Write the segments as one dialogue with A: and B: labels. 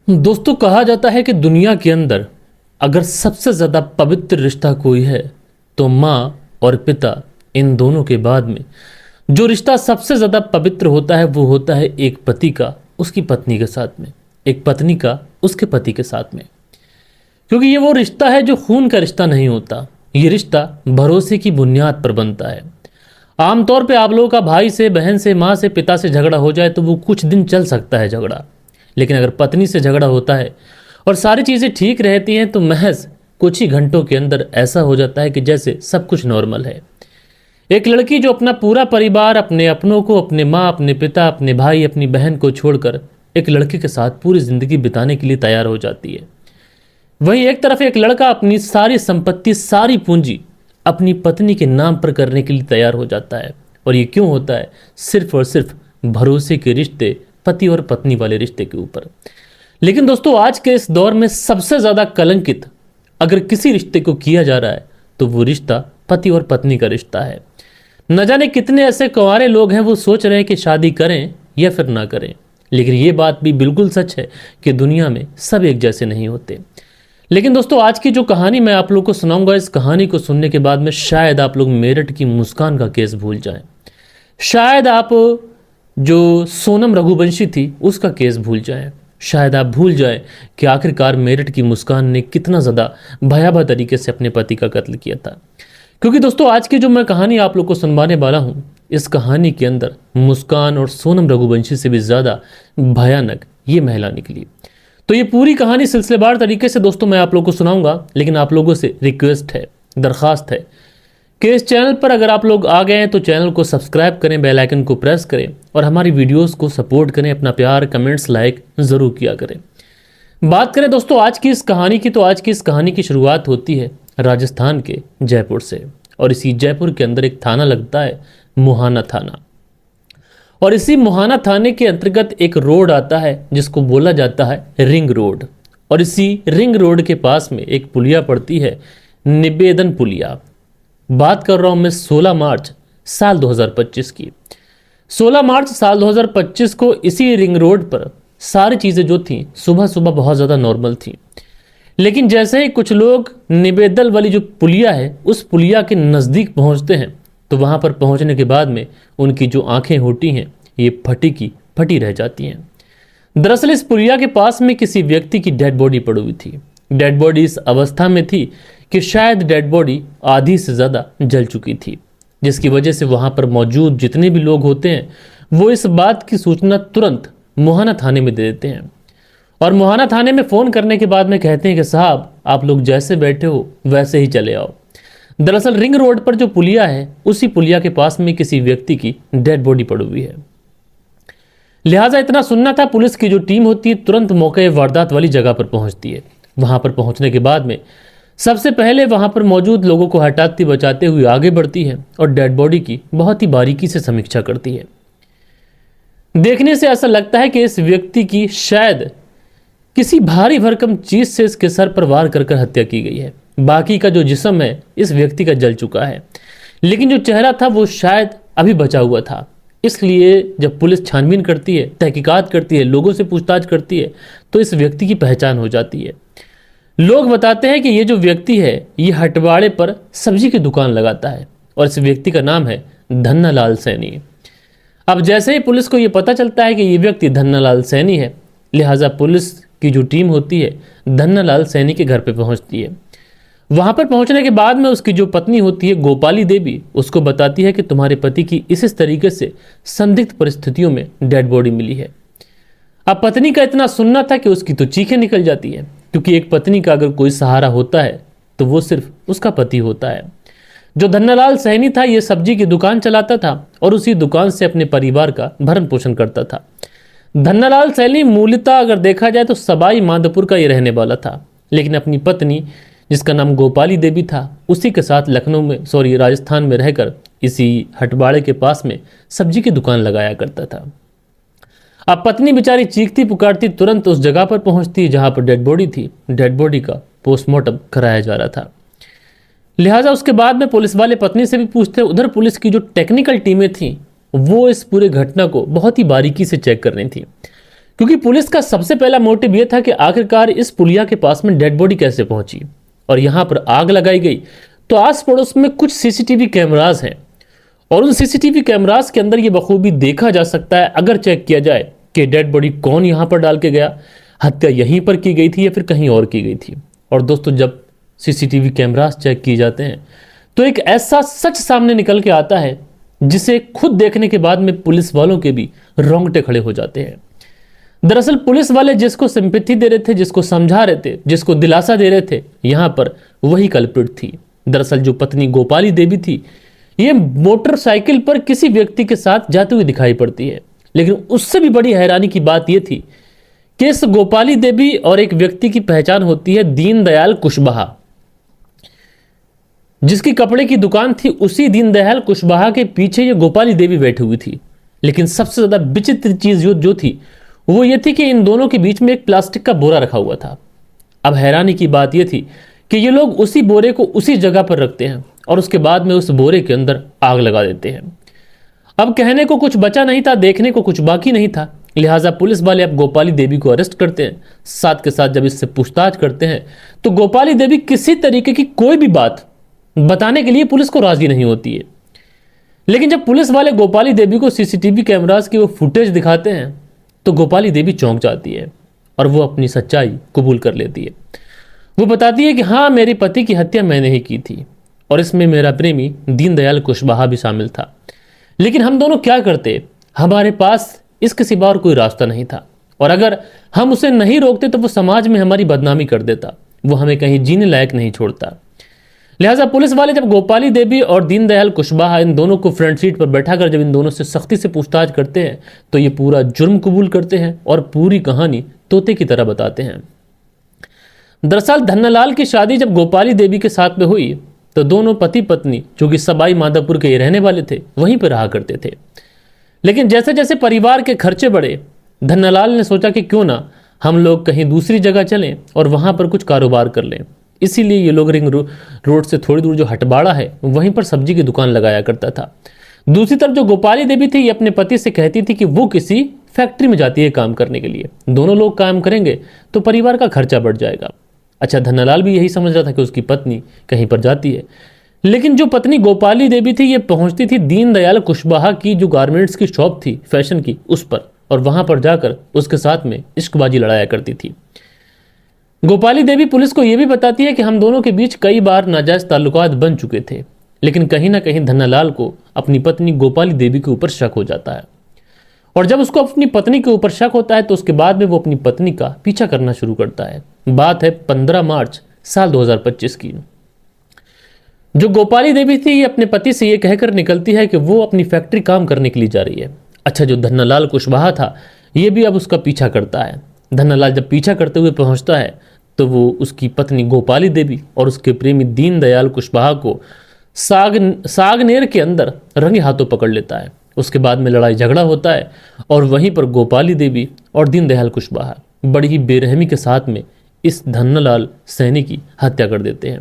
A: दोस्तों, कहा जाता है कि दुनिया के अंदर अगर सबसे ज़्यादा पवित्र रिश्ता कोई है तो माँ और पिता, इन दोनों के बाद में जो रिश्ता सबसे ज़्यादा पवित्र होता है वो होता है एक पति का उसकी पत्नी के साथ में, एक पत्नी का उसके पति के साथ में। क्योंकि ये वो रिश्ता है जो खून का रिश्ता नहीं होता। ये रिश्ता भरोसे की बुनियाद पर बनता है। आमतौर पे आप लोगों का भाई से, बहन से, माँ से, पिता से झगड़ा हो जाए तो वो कुछ दिन चल सकता है झगड़ा, लेकिन अगर पत्नी से झगड़ा होता है और सारी चीज़ें ठीक रहती हैं तो महज कुछ ही घंटों के अंदर ऐसा हो जाता है कि जैसे सब कुछ नॉर्मल है। एक लड़की जो अपना पूरा परिवार, अपने अपनों को, अपने माँ, अपने पिता, अपने भाई, अपनी बहन को छोड़कर एक लड़के के साथ पूरी ज़िंदगी बिताने के लिए तैयार हो जाती है। वहीं एक तरफ एक लड़का अपनी सारी संपत्ति, सारी पूंजी अपनी पत्नी के नाम पर करने के लिए तैयार हो जाता है। और ये क्यों होता है? सिर्फ और सिर्फ भरोसे के रिश्ते, पति और पत्नी वाले रिश्ते के ऊपर। लेकिन दोस्तों, आज के इस दौर में सबसे ज़्यादा कलंकित अगर किसी रिश्ते को किया जा रहा है तो वो रिश्ता पति और पत्नी का रिश्ता है। न जाने कितने ऐसे कुंवारे लोग हैं वो सोच रहे हैं कि शादी करें या फिर ना करें, लेकिन ये बात भी बिल्कुल सच है कि दुनिया में सब एक जैसे नहीं होते। लेकिन दोस्तों, आज की जो कहानी मैं आप लोग को सुनाऊंगा, इस कहानी को सुनने के बाद में शायद आप लोग मेरठ की मुस्कान का केस भूल जाएं। शायद आप जो सोनम रघुवंशी थी उसका केस भूल जाएं। शायद आप भूल जाएं कि आखिरकार मेरठ की मुस्कान ने कितना ज़्यादा भयावह तरीके से अपने पति का कत्ल किया था। क्योंकि दोस्तों, आज की जो मैं कहानी आप लोग को सुनवाने वाला हूँ, इस कहानी के अंदर मुस्कान और सोनम रघुवंशी से भी ज़्यादा भयानक ये महिला निकली। तो ये पूरी कहानी सिलसिलेवार तरीके से दोस्तों मैं आप लोगों को सुनाऊंगा, लेकिन आप लोगों से रिक्वेस्ट है, दरख्वास्त है कि इस चैनल पर अगर आप लोग आ गए हैं तो चैनल को सब्सक्राइब करें, बेल आइकन को प्रेस करें और हमारी वीडियोस को सपोर्ट करें। अपना प्यार, कमेंट्स, लाइक ज़रूर किया करें। बात करें दोस्तों आज की इस कहानी की, तो आज की इस कहानी की शुरुआत होती है राजस्थान के जयपुर से। और इसी जयपुर के अंदर एक थाना लगता है, मुहाना थाना। और इसी मुहाना थाने के अंतर्गत एक रोड आता है जिसको बोला जाता है रिंग रोड। और इसी रिंग रोड के पास में एक पुलिया पड़ती है, निवेदन पुलिया। बात कर रहा हूं मैं 16 मार्च साल 2025 की। 16 मार्च साल 2025 को इसी रिंग रोड पर सारी चीज़ें जो थी सुबह सुबह बहुत ज़्यादा नॉर्मल थी। लेकिन जैसे ही कुछ लोग निवेदल वाली जो पुलिया है उस पुलिया के नज़दीक पहुंचते हैं तो वहां पर पहुंचने के बाद में उनकी जो आंखें होती हैं ये फटी की फटी रह जाती हैं। दरअसल इस पुलिया के पास में किसी व्यक्ति की डेड बॉडी पड़ी हुई थी। डेड बॉडी इस अवस्था में थी कि शायद डेड बॉडी आधी से ज़्यादा जल चुकी थी, जिसकी वजह से वहां पर मौजूद जितने भी लोग होते हैं वो इस बात की सूचना तुरंत मुहाना थाने में दे देते हैं। और मुहाना थाने में फ़ोन करने के बाद में कहते हैं कि साहब, आप लोग जैसे बैठे हो वैसे ही चले आओ। दरअसल रिंग रोड पर जो पुलिया है उसी पुलिया के पास में किसी व्यक्ति की डेड बॉडी पड़ी हुई है। लिहाजा इतना सुनना था, पुलिस की जो टीम होती है तुरंत मौके वारदात वाली जगह पर पहुंचती है। वहां पर पहुंचने के बाद में सबसे पहले वहां पर मौजूद लोगों को हटाते बचाते हुए आगे बढ़ती है और डेड बॉडी की बहुत ही बारीकी से समीक्षा करती है। देखने से ऐसा लगता है कि इस व्यक्ति की शायद किसी भारी भरकम चीज से इसके सर पर वार कर हत्या की गई है। बाकी का जो जिस्म है इस व्यक्ति का जल चुका है, लेकिन जो चेहरा था वो शायद अभी बचा हुआ था। इसलिए जब पुलिस छानबीन करती है, तहकीकात करती है, लोगों से पूछताछ करती है तो इस व्यक्ति की पहचान हो जाती है। लोग बताते हैं कि ये जो व्यक्ति है ये हटवाड़े पर सब्जी की दुकान लगाता है और इस व्यक्ति का नाम है धन्नालाल सैनी। अब जैसे ही पुलिस को ये पता चलता है कि ये व्यक्ति धन्नालाल सैनी है, लिहाजा पुलिस की जो टीम होती है धन्नालाल सैनी के घर पे पहुंचती है। वहां पर पहुंचने के बाद में उसकी जो पत्नी होती है गोपाली देवी, उसको बताती है कि तुम्हारे पति की इस तरीके से संदिग्ध परिस्थितियों में डेड बॉडी मिली है। अब पत्नी का इतना सुनना था कि उसकी तो चीखें निकल जाती है, क्योंकि एक पत्नी का अगर कोई सहारा होता है तो वो सिर्फ उसका पति होता है। जो धन्नालाल सैनी था ये सब्जी की दुकान चलाता था और उसी दुकान से अपने परिवार का भरण पोषण करता था। धन्नालाल सैनी मूलतः अगर देखा जाए तो सवाई माधोपुर का ये रहने वाला था, लेकिन अपनी पत्नी जिसका नाम गोपाली देवी था उसी के साथ राजस्थान में रहकर इसी हटवाड़े के पास में सब्जी की दुकान लगाया करता था। अब पत्नी बेचारी चीखती पुकारती तुरंत उस जगह पर पहुंचती जहां पर डेड बॉडी थी। डेड बॉडी का पोस्टमार्टम कराया जा रहा था। लिहाजा उसके बाद में पुलिस वाले पत्नी से भी पूछते। उधर पुलिस की जो टेक्निकल टीमें थी वो इस पूरे घटना को बहुत ही बारीकी से चेक कर रही थी, क्योंकि पुलिस का सबसे पहला मोटिव यह था कि आखिरकार इस पुलिया के पास में डेड बॉडी कैसे पहुंची और यहां पर आग लगाई गई। तो आस पड़ोस में कुछ सीसीटीवी कैमरास हैं और उन सीसीटीवी कैमरास के अंदर यह बखूबी देखा जा सकता है, अगर चेक किया जाए कि डेड बॉडी कौन यहां पर डाल के गया, हत्या यहीं पर की गई थी या फिर कहीं और की गई थी। और दोस्तों, जब सीसीटीवी कैमरास चेक किए जाते हैं तो एक ऐसा सच सामने निकल के आता है जिसे खुद देखने के बाद में पुलिस वालों के भी रोंगटे खड़े हो जाते हैं। दरअसल पुलिस वाले जिसको सिंपैथी दे रहे थे, जिसको समझा रहे थे, जिसको दिलासा दे रहे थे, यहां पर वही कल्प्रिट थी। दरअसल जो पत्नी गोपाली देवी थी, ये मोटरसाइकिल पर किसी व्यक्ति के साथ जाती हुई दिखाई पड़ती है। लेकिन उससे भी बड़ी हैरानी की बात यह थी कि इस गोपाली देवी और एक व्यक्ति की पहचान होती है दीनदयाल कुशवाहा, जिसकी कपड़े की दुकान थी। उसी दीनदयाल कुशवाहा के पीछे ये गोपाली देवी बैठी हुई थी। लेकिन सबसे ज्यादा विचित्र चीज जो थी वो ये थी कि इन दोनों के बीच में एक प्लास्टिक का बोरा रखा हुआ था। अब हैरानी की बात यह थी कि ये लोग उसी बोरे को उसी जगह पर रखते हैं और उसके बाद में उस बोरे के अंदर आग लगा देते हैं। अब कहने को कुछ बचा नहीं था, देखने को कुछ बाकी नहीं था। लिहाजा पुलिस वाले अब गोपाली देवी को अरेस्ट करते हैं। साथ के साथ जब इससे पूछताछ करते हैं तो गोपाली देवी किसी तरीके की कोई भी बात बताने के लिए पुलिस को राजी नहीं होती है। लेकिन जब पुलिस वाले गोपाली देवी को सीसीटीवी कैमरास की वो फुटेज दिखाते हैं तो गोपाली देवी चौंक जाती है और वो अपनी सच्चाई कबूल कर लेती है। वो बताती है कि हाँ, मेरे पति की हत्या मैंने ही की थी और इसमें मेरा प्रेमी दीनदयाल कुशवाहा भी शामिल था। लेकिन हम दोनों क्या करते, हमारे पास इसके सिवा और कोई रास्ता नहीं था और अगर हम उसे नहीं रोकते तो वो समाज में हमारी बदनामी कर देता, वो हमें कहीं जीने लायक नहीं छोड़ता। लिहाजा पुलिस वाले जब गोपाली देवी और दीनदयाल कुशवाहा इन दोनों को फ्रंट सीट पर बैठाकर जब इन दोनों से सख्ती से पूछताछ करते हैं तो ये पूरा जुर्म कबूल करते हैं और पूरी कहानी तोते की तरह बताते हैं। दरअसल धन्नालाल की शादी जब गोपाली देवी के साथ में हुई तो दोनों पति पत्नी, जो कि सबाई माधोपुर के रहने वाले थे, वहीं पर रहा करते थे। लेकिन जैसे जैसे परिवार के खर्चे बढ़े, धन्नालाल ने सोचा कि क्यों ना हम लोग कहीं दूसरी जगह चलें और वहां पर कुछ कारोबार कर लें। इसीलिए ये लोग रिंग रोड से थोड़ी दूर जो हटबाड़ा है वहीं पर सब्जी की दुकान लगाया करता था। दूसरी तरफ जो गोपाली देवी थी, ये अपने पति से कहती थी कि वो किसी फैक्ट्री में जाती है काम करने के लिए, दोनों लोग काम करेंगे तो परिवार का खर्चा बढ़ जाएगा। अच्छा, धन्नालाल भी यही समझ रहा था कि उसकी पत्नी कहीं पर जाती है। लेकिन जो पत्नी गोपाली देवी थी, ये पहुंचती थी दीनदयाल कुशवाहा की जो गारमेंट्स की शॉप थी फैशन की, उस पर, और वहां पर जाकर उसके साथ में इश्कबाजी लड़ाया करती थी। गोपाली देवी पुलिस को यह भी बताती है कि हम दोनों के बीच कई बार नाजायज ताल्लुकात बन चुके थे। लेकिन कहीं ना कहीं धन्नालाल को अपनी पत्नी गोपाली देवी के ऊपर शक हो जाता है और जब उसको अपनी पत्नी के ऊपर शक होता है तो उसके बाद में वो अपनी पत्नी का पीछा करना शुरू करता है। बात है 15 मार्च साल 2025 की। जो गोपाली देवी थी, ये अपने पति से ये कहकर निकलती है कि वो अपनी फैक्ट्री काम करने के लिए जा रही है। अच्छा, जो धन्नालाल कुशवाहा था, ये भी अब उसका पीछा करता है। धन्नालाल जब पीछा करते हुए पहुंचता है तो वो उसकी पत्नी गोपाली देवी और उसके प्रेमी दीनदयाल कुशवाहा को सागनेर के अंदर रंगे हाथों पकड़ लेता है। उसके बाद में लड़ाई झगड़ा होता है और वहीं पर गोपाली देवी और दीनदयाल कुशवाहा बड़ी ही बेरहमी के साथ में इस धन्नालाल सैनी की हत्या कर देते हैं।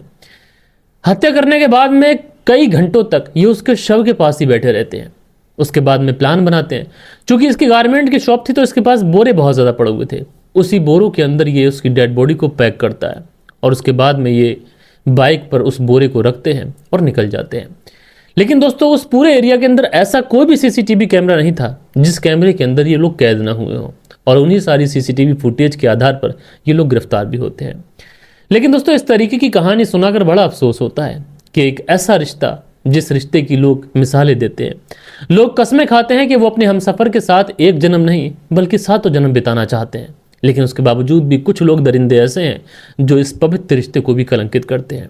A: हत्या करने के बाद में कई घंटों तक ये उसके शव के पास ही बैठे रहते हैं। उसके बाद में प्लान बनाते हैं। चूंकि इसकी गारमेंट की शॉप थी तो इसके पास बोरे बहुत ज़्यादा पड़े हुए थे। उसी बोरों के अंदर ये उसकी डेड बॉडी को पैक करता है और उसके बाद में ये बाइक पर उस बोरे को रखते हैं और निकल जाते हैं। लेकिन दोस्तों, उस पूरे एरिया के अंदर ऐसा कोई भी सीसीटीवी कैमरा नहीं था जिस कैमरे के अंदर ये लोग कैद ना हुए हों और उन्हीं सारी सीसीटीवी फुटेज के आधार पर ये लोग गिरफ्तार भी होते हैं। लेकिन दोस्तों, इस तरीके की कहानी सुनाकर बड़ा अफसोस होता है कि एक ऐसा रिश्ता, जिस रिश्ते की लोग मिसालें देते हैं, लोग कस्में खाते हैं कि वो अपने हमसफर के साथ एक जन्म नहीं बल्कि 7 जन्म बिताना चाहते हैं, लेकिन उसके बावजूद भी कुछ लोग दरिंदे ऐसे हैं जो इस पवित्र रिश्ते को भी कलंकित करते हैं।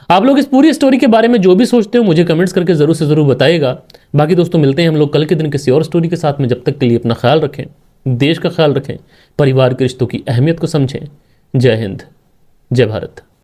A: आप लोग इस पूरी स्टोरी के बारे में जो भी सोचते हो मुझे कमेंट्स करके जरूर से जरूर बताइएगा। बाकी दोस्तों, मिलते हैं हम लोग कल के दिन किसी और स्टोरी के साथ में। जब तक के लिए अपना ख्याल रखें, देश का ख्याल रखें, परिवार के रिश्तों की अहमियत को समझें। जय हिंद, जय भारत।